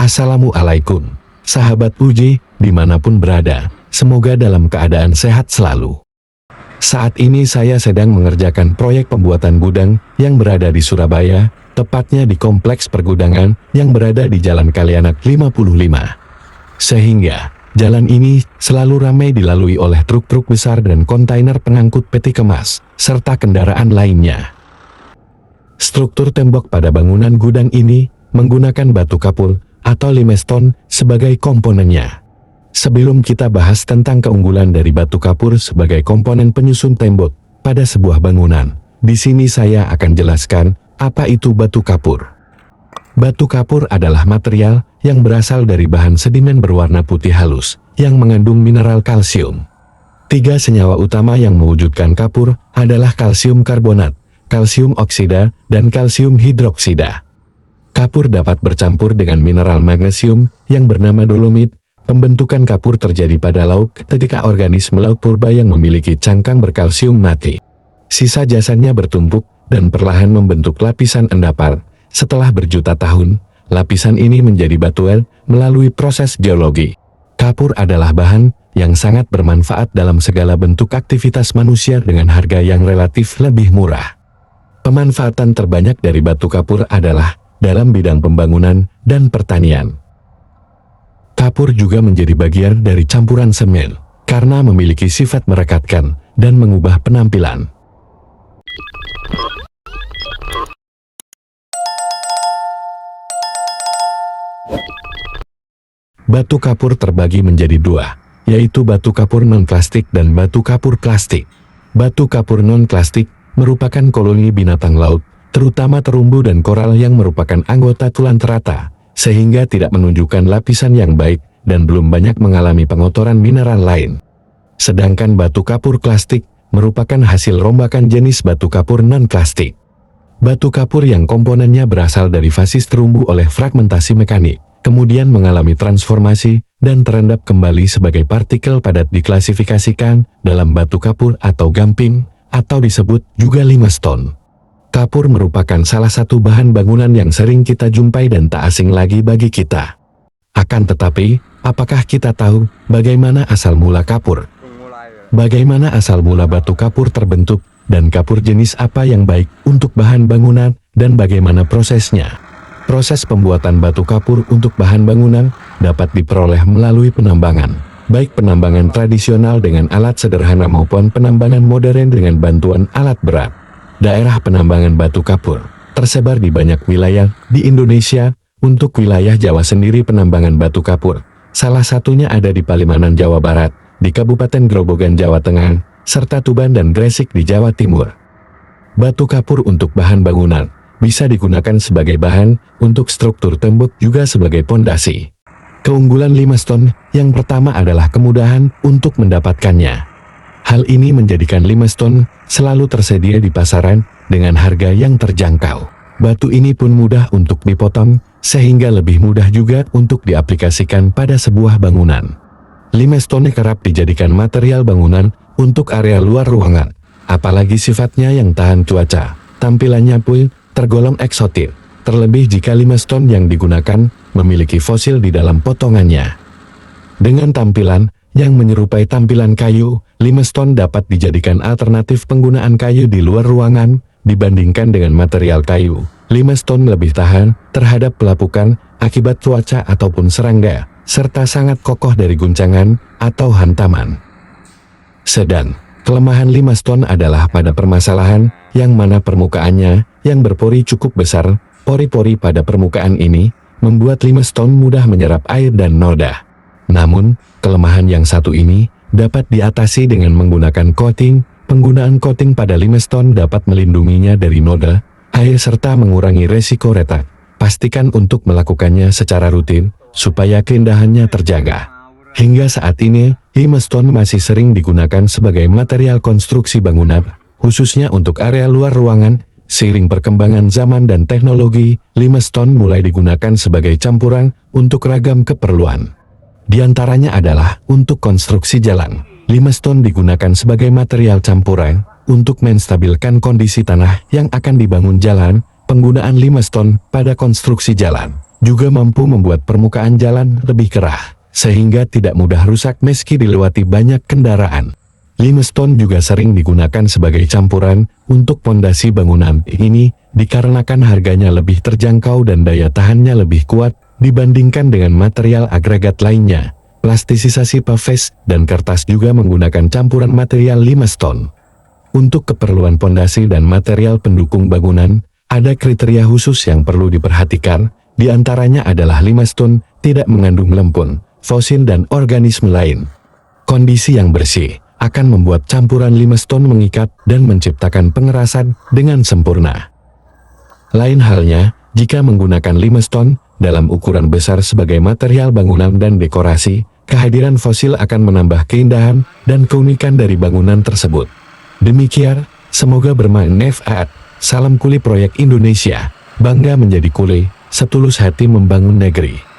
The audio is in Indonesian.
Assalamualaikum, sahabat Puji, dimanapun berada, semoga dalam keadaan sehat selalu. Saat ini saya sedang mengerjakan proyek pembuatan gudang yang berada di Surabaya, tepatnya di kompleks pergudangan yang berada di Jalan Kalianak 55. Sehingga, jalan ini selalu ramai dilalui oleh truk-truk besar dan kontainer pengangkut peti kemas, serta kendaraan lainnya. Struktur tembok pada bangunan gudang ini menggunakan batu kapur atau limestone sebagai komponennya. Sebelum kita bahas tentang keunggulan dari batu kapur sebagai komponen penyusun tembok pada sebuah bangunan, di sini saya akan jelaskan apa itu batu kapur. Batu kapur adalah material yang berasal dari bahan sedimen berwarna putih halus yang mengandung mineral kalsium. 3 senyawa utama yang mewujudkan kapur adalah kalsium karbonat, kalsium oksida, dan kalsium hidroksida. Kapur dapat bercampur dengan mineral magnesium yang bernama dolomit. Pembentukan kapur terjadi pada laut ketika organisme laut purba yang memiliki cangkang berkalsium mati. Sisa jasanya bertumpuk dan perlahan membentuk lapisan endapan. Setelah berjuta tahun, lapisan ini menjadi batuan melalui proses geologi. Kapur adalah bahan yang sangat bermanfaat dalam segala bentuk aktivitas manusia dengan harga yang relatif lebih murah. Pemanfaatan terbanyak dari batu kapur adalah dalam bidang pembangunan dan pertanian. Kapur juga menjadi bagian dari campuran semen, karena memiliki sifat merekatkan dan mengubah penampilan. Batu kapur terbagi menjadi 2, yaitu batu kapur non-plastik dan batu kapur plastik. Batu kapur non-plastik merupakan koloni binatang laut, terutama terumbu dan koral yang merupakan anggota tulang terata, sehingga tidak menunjukkan lapisan yang baik dan belum banyak mengalami pengotoran mineral lain. Sedangkan batu kapur plastik merupakan hasil rombakan jenis batu kapur non-plastik. Batu kapur yang komponennya berasal dari fasis terumbu oleh fragmentasi mekanik, kemudian mengalami transformasi dan terendap kembali sebagai partikel padat diklasifikasikan dalam batu kapur atau gamping, atau disebut juga limestone. Kapur merupakan salah satu bahan bangunan yang sering kita jumpai dan tak asing lagi bagi kita. Akan tetapi, apakah kita tahu bagaimana asal mula kapur? Bagaimana asal mula batu kapur terbentuk, dan kapur jenis apa yang baik untuk bahan bangunan, dan bagaimana prosesnya? Proses pembuatan batu kapur untuk bahan bangunan dapat diperoleh melalui penambangan, baik penambangan tradisional dengan alat sederhana maupun penambangan modern dengan bantuan alat berat. Daerah penambangan batu kapur tersebar di banyak wilayah di Indonesia. Untuk wilayah Jawa sendiri penambangan batu kapur salah satunya ada di Palimanan, Jawa Barat, di Kabupaten Grobogan, Jawa Tengah, serta Tuban dan Gresik di Jawa Timur. Batu kapur untuk bahan bangunan bisa digunakan sebagai bahan untuk struktur tembok juga sebagai pondasi. Keunggulan limestone yang pertama adalah kemudahan untuk mendapatkannya. Hal ini menjadikan limestone selalu tersedia di pasaran dengan harga yang terjangkau. Batu ini pun mudah untuk dipotong, sehingga lebih mudah juga untuk diaplikasikan pada sebuah bangunan. Limestone kerap dijadikan material bangunan untuk area luar ruangan, apalagi sifatnya yang tahan cuaca. Tampilannya pun tergolong eksotik, terlebih jika limestone yang digunakan memiliki fosil di dalam potongannya. Dengan tampilan yang menyerupai tampilan kayu, limestone dapat dijadikan alternatif penggunaan kayu di luar ruangan. Dibandingkan dengan material kayu, limestone lebih tahan terhadap pelapukan akibat cuaca ataupun serangga, serta sangat kokoh dari guncangan atau hantaman. Sedang, kelemahan limestone adalah pada permasalahan yang mana permukaannya yang berpori cukup besar. Pori-pori pada permukaan ini membuat limestone mudah menyerap air dan noda. Namun, kelemahan yang satu ini dapat diatasi dengan menggunakan coating. Penggunaan coating pada limestone dapat melindunginya dari noda, air serta mengurangi resiko retak. Pastikan untuk melakukannya secara rutin, supaya keindahannya terjaga. Hingga saat ini, limestone masih sering digunakan sebagai material konstruksi bangunan, khususnya untuk area luar ruangan. Seiring perkembangan zaman dan teknologi, limestone mulai digunakan sebagai campuran untuk ragam keperluan. Di antaranya adalah untuk konstruksi jalan. Limestone digunakan sebagai material campuran untuk menstabilkan kondisi tanah yang akan dibangun jalan. Penggunaan limestone pada konstruksi jalan juga mampu membuat permukaan jalan lebih kerah, sehingga tidak mudah rusak meski dilewati banyak kendaraan. Limestone juga sering digunakan sebagai campuran untuk pondasi bangunan ini dikarenakan harganya lebih terjangkau dan daya tahannya lebih kuat dibandingkan dengan material agregat lainnya. Plastisisasi pavés dan kertas juga menggunakan campuran material limestone. Untuk keperluan pondasi dan material pendukung bangunan, ada kriteria khusus yang perlu diperhatikan, di antaranya adalah limestone tidak mengandung lempun, fosil dan organisme lain. Kondisi yang bersih akan membuat campuran limestone mengikat dan menciptakan pengerasan dengan sempurna. Lain halnya, jika menggunakan limestone dalam ukuran besar sebagai material bangunan dan dekorasi, kehadiran fosil akan menambah keindahan dan keunikan dari bangunan tersebut. Demikian, semoga bermanfaat. Salam Kuli Proyek Indonesia, bangga menjadi Kuli, setulus hati membangun negeri.